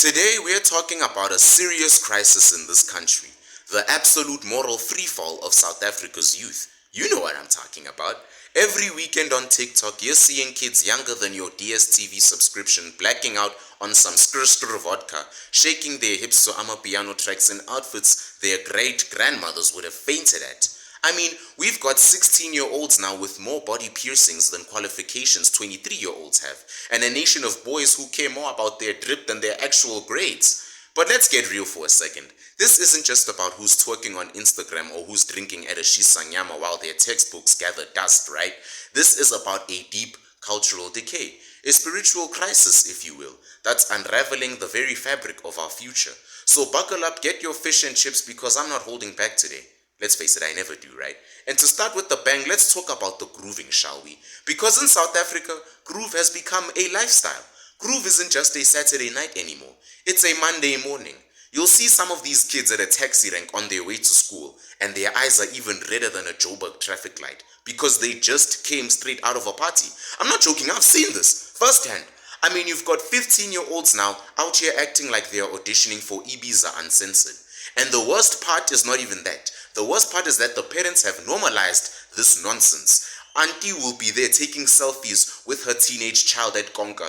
Today we are talking about a serious crisis in this country, the absolute moral freefall of South Africa's youth. You know what I'm talking about. Every weekend on TikTok, you're seeing kids younger than your DSTV subscription blacking out on some skr vodka, shaking their hips to amapiano tracks in outfits their great-grandmothers would have fainted at. I mean, we've got 16-year-olds now with more body piercings than qualifications 23-year-olds have, and a nation of boys who care more about their drip than their actual grades. But let's get real for a second. This isn't just about who's twerking on Instagram or who's drinking at a shisanyama while their textbooks gather dust, right? This is about a deep cultural decay, a spiritual crisis, if you will, that's unraveling the very fabric of our future. So buckle up, get your fish and chips, because I'm not holding back today. Let's face it, I never do, right? And to start with the bang, let's talk about the grooving, shall we? Because in South Africa, groove has become a lifestyle. Groove isn't just a Saturday night anymore. It's a Monday morning. You'll see some of these kids at a taxi rank on their way to school, and their eyes are even redder than a Joburg traffic light because they just came straight out of a party. I'm not joking, I've seen this firsthand. I mean, you've got 15-year-olds now out here acting like they are auditioning for Ibiza Uncensored. And the worst part is not even that. The worst part is that the parents have normalized this nonsense. Auntie will be there taking selfies with her teenage child at Konka,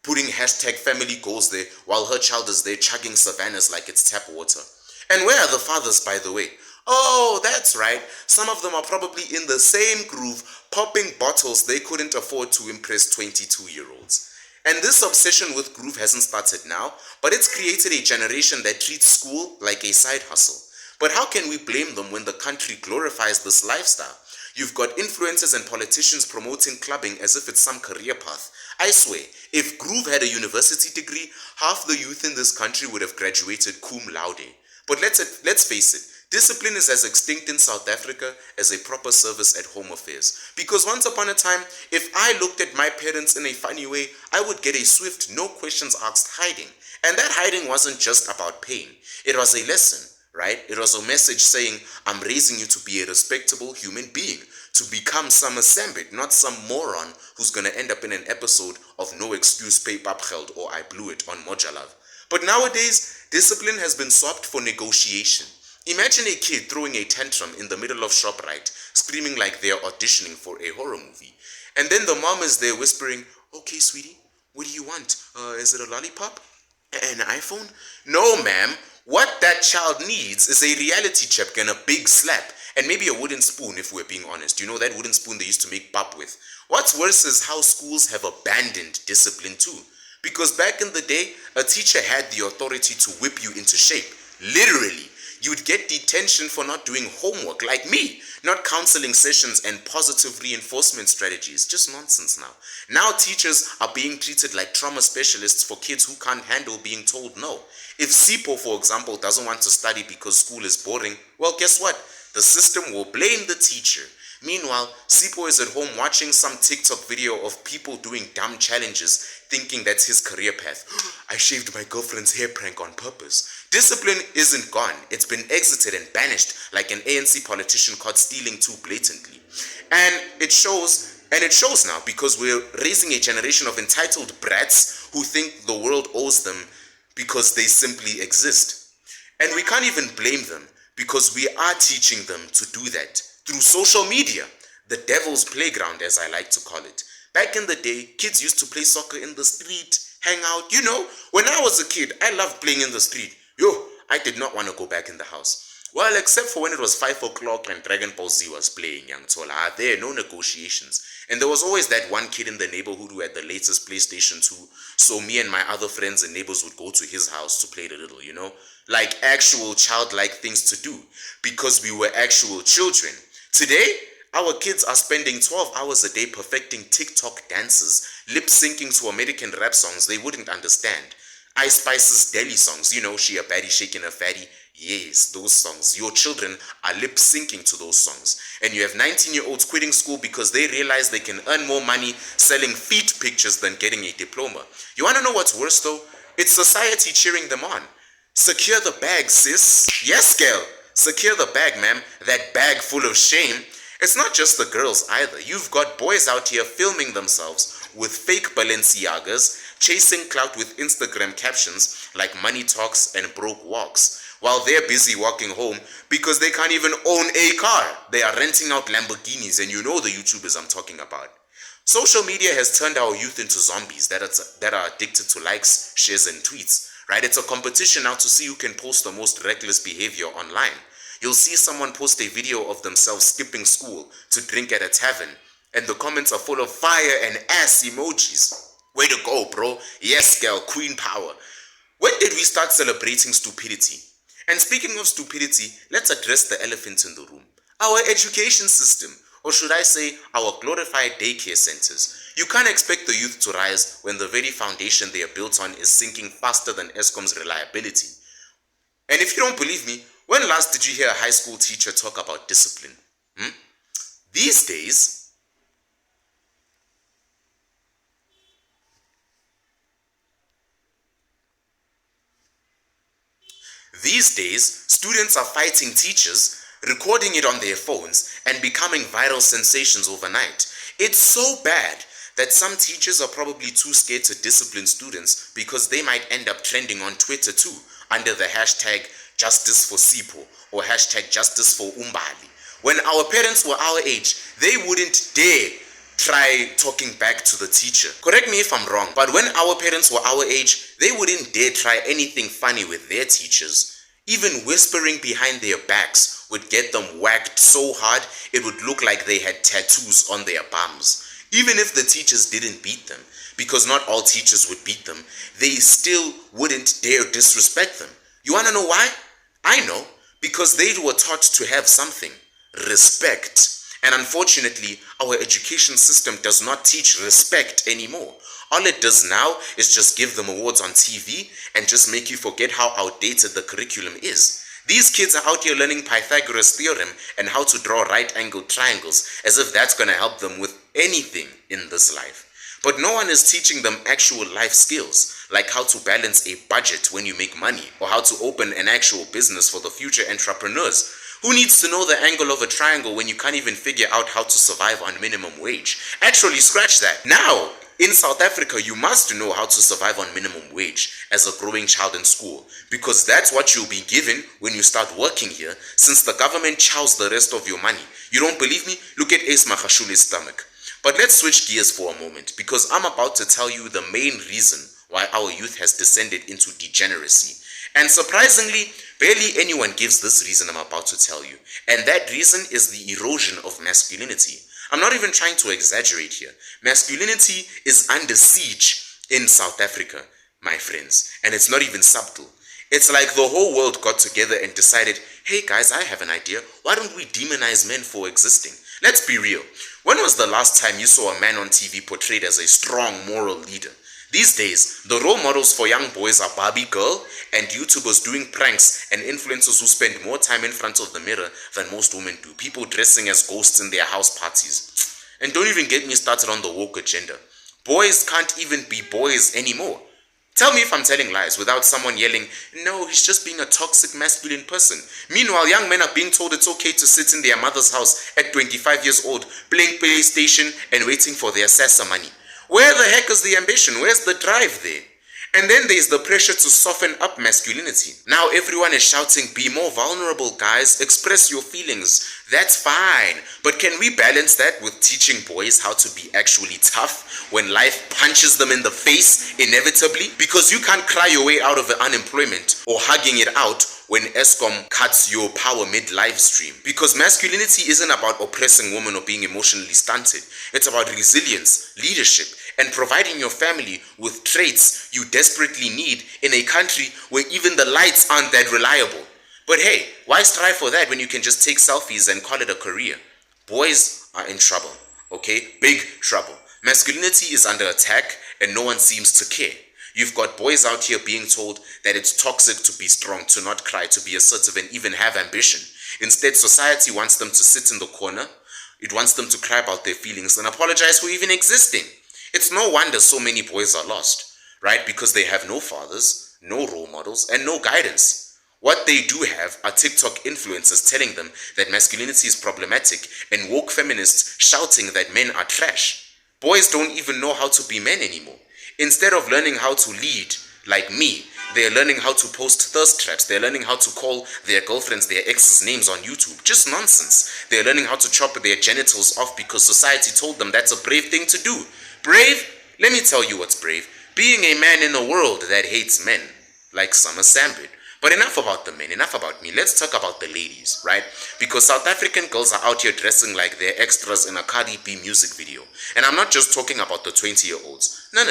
putting hashtag family goals there while her child is there chugging savannas like it's tap water. And where are the fathers, by the way? Oh, that's right. Some of them are probably in the same groove, popping bottles they couldn't afford to impress 22-year-olds. And this obsession with groove hasn't started now, but it's created a generation that treats school like a side hustle. But how can we blame them when the country glorifies this lifestyle? You've got influencers and politicians promoting clubbing as if it's some career path. I swear, if Groove had a university degree, half the youth in this country would have graduated cum laude. But let's face it, discipline is as extinct in South Africa as a proper service at home affairs. Because once upon a time, if I looked at my parents in a funny way, I would get a swift, no questions asked hiding. And that hiding wasn't just about pain. It was a lesson. Right? It was a message saying, I'm raising you to be a respectable human being, to become some Asambit, not some moron who's gonna end up in an episode of No Excuse Pay Papgeld or I Blew It on Mojalav. But nowadays, discipline has been swapped for negotiation. Imagine a kid throwing a tantrum in the middle of ShopRite, screaming like they're auditioning for a horror movie. And then the mom is there whispering, okay, sweetie, what do you want? Is it a lollipop? An iPhone? No, ma'am. What that child needs is a reality check and a big slap, and maybe a wooden spoon if we're being honest. You know that wooden spoon they used to make pap with. What's worse is how schools have abandoned discipline too. Because back in the day, a teacher had the authority to whip you into shape. Literally. You'd get detention for not doing homework, like me, not counseling sessions and positive reinforcement strategies. Just nonsense now. Now teachers are being treated like trauma specialists for kids who can't handle being told no. If Sipo, for example, doesn't want to study because school is boring, well, guess what? The system will blame the teacher. Meanwhile, Sipo is at home watching some TikTok video of people doing dumb challenges, thinking that's his career path. I shaved my girlfriend's hair prank on purpose. Discipline isn't gone. It's been exited and banished like an ANC politician caught stealing too blatantly. And it shows now because we're raising a generation of entitled brats who think the world owes them because they simply exist. And we can't even blame them because we are teaching them to do that through social media, the devil's playground as I like to call it. Back in the day, kids used to play soccer in the street, hang out. You know, when I was a kid, I loved playing in the street. I did not want to go back in the house. Well, except for when it was 5 o'clock and Dragon Ball Z was playing, young Tola. There, no negotiations. And there was always that one kid in the neighborhood who had the latest PlayStation 2. So me and my other friends and neighbors would go to his house to play a little, you know? Like actual childlike things to do. Because we were actual children. Today, our kids are spending 12 hours a day perfecting TikTok dances, lip-syncing to American rap songs they wouldn't understand. Ice Spice's Delhi songs, you know, she a baddie shaking a fatty. Yes, those songs. Your children are lip-syncing to those songs. And you have 19-year-olds quitting school because they realize they can earn more money selling feet pictures than getting a diploma. You want to know what's worse though? It's society cheering them on. Secure the bag, sis. Yes, girl. Secure the bag, ma'am. That bag full of shame. It's not just the girls either. You've got boys out here filming themselves with fake Balenciagas, chasing clout with Instagram captions like money talks and broke walks, while they're busy walking home because they can't even own a car. They are renting out Lamborghinis, and you know the YouTubers I'm talking about. Social media has turned our youth into zombies that are addicted to likes, shares, and tweets, right? It's a competition now to see who can post the most reckless behavior online. You'll see someone post a video of themselves skipping school to drink at a tavern, and the comments are full of fire and ass emojis. Way to go, bro. Yes, girl, queen power. When did we start celebrating stupidity? And speaking of stupidity, let's address the elephant in the room. Our education system, or should I say, our glorified daycare centers. You can't expect the youth to rise when the very foundation they are built on is sinking faster than Eskom's reliability. And if you don't believe me, when last did you hear a high school teacher talk about discipline? These days, students are fighting teachers, recording it on their phones, and becoming viral sensations overnight. It's so bad that some teachers are probably too scared to discipline students because they might end up trending on Twitter too, under the hashtag Justice for Sipo or hashtag Justice for Umbali. When our parents were our age, they wouldn't dare try talking back to the teacher. Correct me if I'm wrong, but when our parents were our age, they wouldn't dare try anything funny with their teachers. Even whispering behind their backs would get them whacked so hard it would look like they had tattoos on their bums. Even if the teachers didn't beat them, because not all teachers would beat them, they still wouldn't dare disrespect them. You wanna know why? I know, because they were taught to have something: respect. And unfortunately, our education system does not teach respect anymore. All it does now is just give them awards on TV and just make you forget how outdated the curriculum is. These kids are out here learning Pythagoras' theorem and how to draw right-angled triangles as if that's going to help them with anything in this life. But no one is teaching them actual life skills, like how to balance a budget when you make money, or how to open an actual business for the future entrepreneurs. Who needs to know the angle of a triangle when you can't even figure out how to survive on minimum wage? Actually, scratch that. Now, in South Africa, you must know how to survive on minimum wage as a growing child in school, because that's what you'll be given when you start working here, since the government chows the rest of your money. You don't believe me? Look at Ace Makashule's stomach. But let's switch gears for a moment, because I'm about to tell you the main reason why our youth has descended into degeneracy. And surprisingly, barely anyone gives this reason I'm about to tell you. And that reason is the erosion of masculinity. I'm not even trying to exaggerate here. Masculinity is under siege in South Africa, my friends. And it's not even subtle. It's like the whole world got together and decided, hey guys, I have an idea. Why don't we demonize men for existing? Let's be real. When was the last time you saw a man on TV portrayed as a strong moral leader? These days, the role models for young boys are Barbie Girl and YouTubers doing pranks and influencers who spend more time in front of the mirror than most women do. People dressing as ghosts in their house parties. And don't even get me started on the woke agenda. Boys can't even be boys anymore. Tell me if I'm telling lies without someone yelling, no, he's just being a toxic masculine person. Meanwhile, young men are being told it's okay to sit in their mother's house at 25 years old, playing PlayStation and waiting for their SASA money. Where the heck is the ambition? Where's the drive there? And then there's the pressure to soften up masculinity. Now everyone is shouting, be more vulnerable, guys. Express your feelings. That's fine. But can we balance that with teaching boys how to be actually tough when life punches them in the face inevitably? Because you can't cry your way out of unemployment or hugging it out when Eskom cuts your power mid-live stream. Because masculinity isn't about oppressing women or being emotionally stunted. It's about resilience, leadership, and providing your family with traits you desperately need in a country where even the lights aren't that reliable. But hey, why strive for that when you can just take selfies and call it a career? Boys are in trouble, okay? Big trouble. Masculinity is under attack and no one seems to care. You've got boys out here being told that it's toxic to be strong, to not cry, to be assertive, and even have ambition. Instead, society wants them to sit in the corner. It wants them to cry about their feelings and apologize for even existing. It's no wonder so many boys are lost, right? Because they have no fathers, no role models, and no guidance. What they do have are TikTok influencers telling them that masculinity is problematic and woke feminists shouting that men are trash. Boys don't even know how to be men anymore. Instead of learning how to lead like me, they're learning how to post thirst traps. They're learning how to call their girlfriends their ex's names on YouTube. Just nonsense. They're learning how to chop their genitals off because society told them that's a brave thing to do. Brave? Let me tell you what's brave. Being a man in a world that hates men, like Summer Sambit. But enough about the men, enough about me. Let's talk about the ladies, right? Because South African girls are out here dressing like they're extras in a Cardi B music video. And I'm not just talking about the 20-year-olds. No.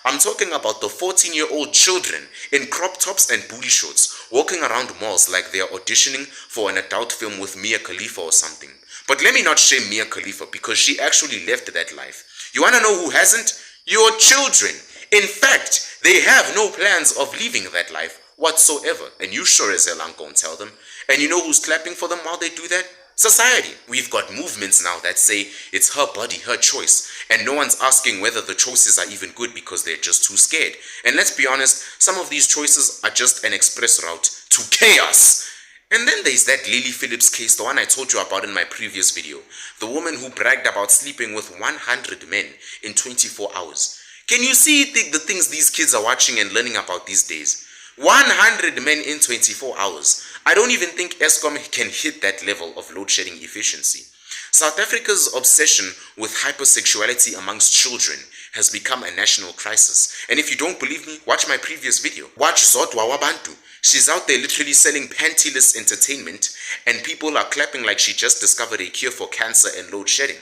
I'm talking about the 14-year-old children in crop tops and booty shorts, walking around malls like they're auditioning for an adult film with Mia Khalifa or something. But let me not shame Mia Khalifa because she actually left that life. You wanna know who hasn't? Your children. In fact, they have no plans of leaving that life whatsoever. And you sure as hell aren't gonna tell them. And you know who's clapping for them while they do that? Society. We've got movements now that say it's her body, her choice, and no one's asking whether the choices are even good because they're just too scared. And let's be honest, some of these choices are just an express route to chaos. And then there's that Lily Phillips case, the one I told you about in my previous video. The woman who bragged about sleeping with 100 men in 24 hours. Can you see the things these kids are watching and learning about these days? 100 men in 24 hours. I don't even think Eskom can hit that level of load shedding efficiency. South Africa's obsession with hypersexuality amongst children has become a national crisis. And if you don't believe me, watch my previous video. Watch Zodwa Wabantu. She's out there literally selling pantyless entertainment and people are clapping like she just discovered a cure for cancer and load shedding.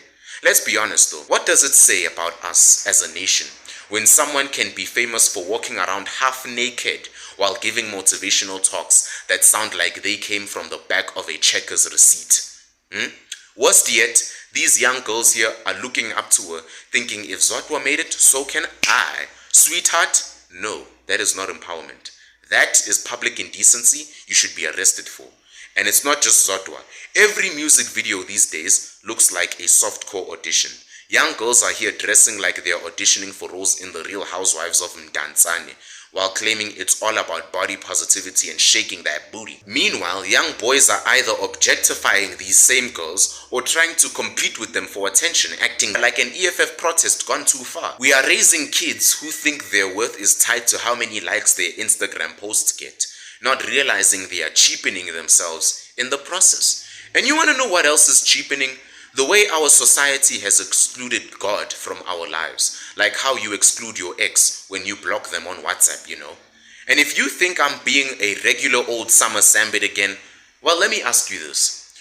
Let's be honest though, what does it say about us as a nation when someone can be famous for walking around half naked while giving motivational talks that sound like they came from the back of a Checkers receipt? Worst yet, these young girls here are looking up to her, thinking if Zodwa made it, so can I. Sweetheart, no, that is not empowerment. That is public indecency you should be arrested for. And it's not just Zodwa. Every music video these days looks like a softcore audition. Young girls are here dressing like they are auditioning for roles in The Real Housewives of Mdantsane, while claiming it's all about body positivity and shaking that booty. Meanwhile, young boys are either objectifying these same girls or trying to compete with them for attention, acting like an EFF protest gone too far. We are raising kids who think their worth is tied to how many likes their Instagram posts get, not realizing they are cheapening themselves in the process. And you want to know what else is cheapening? The way our society has excluded God from our lives, like how you exclude your ex when you block them on WhatsApp, you know. And if you think I'm being a regular old Summer Sambit again, well, let me ask you this.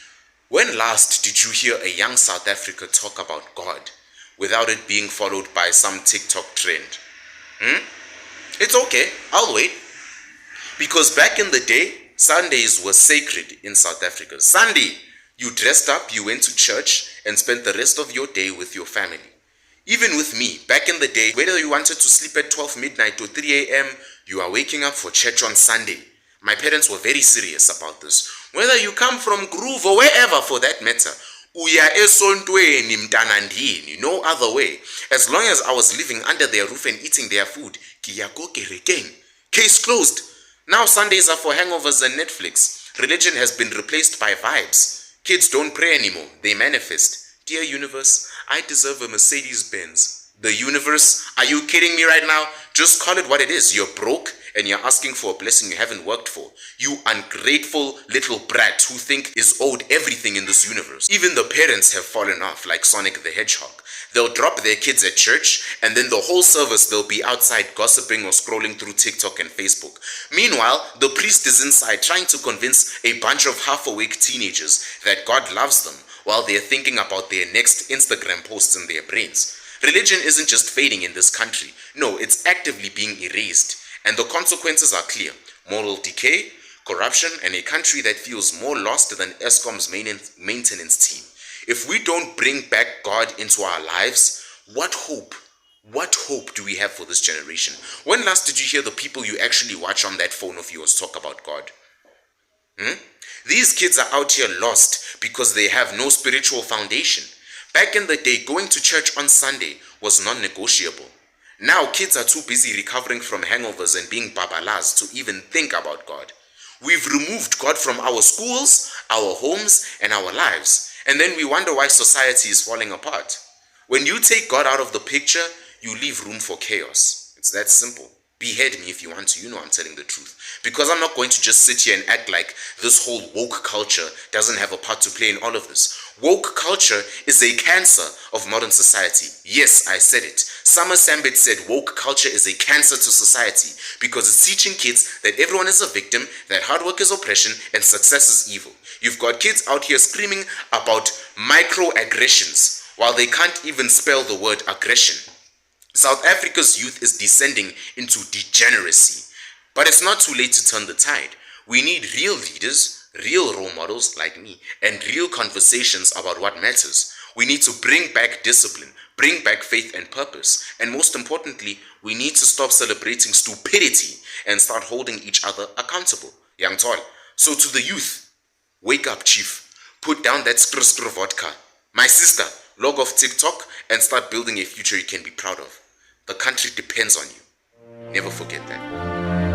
When last did you hear a young South Africa talk about God without it being followed by some TikTok trend? It's okay, I'll wait. Because back in the day, Sundays were sacred in South Africa. Sunday, you dressed up, you went to church, and spent the rest of your day with your family. Even with me, back in the day, whether you wanted to sleep at 12 midnight or 3 a.m., you are waking up for church on Sunday. My parents were very serious about this. Whether you come from Groove or wherever for that matter, uya esontweni mntanandini, no other way. As long as I was living under their roof and eating their food, kiyako kerekeng. Case closed. Now Sundays are for hangovers and Netflix. Religion has been replaced by vibes. Kids don't pray anymore, they manifest. Dear universe, I deserve a Mercedes-Benz. The universe? Are you kidding me right now? Just call it what it is. You're broke and you're asking for a blessing you haven't worked for. You ungrateful little brat who think is owed everything in this universe. Even the parents have fallen off like Sonic the Hedgehog. They'll drop their kids at church and then the whole service they'll be outside gossiping or scrolling through TikTok and Facebook. Meanwhile, the priest is inside trying to convince a bunch of half-awake teenagers that God loves them while they're thinking about their next Instagram posts in their brains. Religion isn't just fading in this country. No, it's actively being erased. And the consequences are clear. Moral decay, corruption, and a country that feels more lost than Eskom's maintenance team. If we don't bring back God into our lives, what hope do we have for this generation? When last did you hear the people you actually watch on that phone of yours talk about God? These kids are out here lost because they have no spiritual foundation. Back in the day, going to church on Sunday was non-negotiable. Now kids are too busy recovering from hangovers and being babalas to even think about God. We've removed God from our schools, our homes, and our lives. And then we wonder why society is falling apart. When you take God out of the picture, you leave room for chaos. It's that simple. Behead me if you want to. You know I'm telling the truth. Because I'm not going to just sit here and act like this whole woke culture doesn't have a part to play in all of this. Woke culture is a cancer of modern society. Yes, I said it. Summer Sambit said woke culture is a cancer to society because it's teaching kids that everyone is a victim, that hard work is oppression, and success is evil. You've got kids out here screaming about microaggressions while they can't even spell the word aggression. South Africa's youth is descending into degeneracy. But it's not too late to turn the tide. We need real leaders, real role models like me, and real conversations about what matters. We need to bring back discipline, bring back faith and purpose. And most importantly, we need to stop celebrating stupidity and start holding each other accountable. Young Tall. So to the youth, wake up, chief. Put down that skr vodka. My sister, log off TikTok and start building a future you can be proud of. The country depends on you. Never forget that.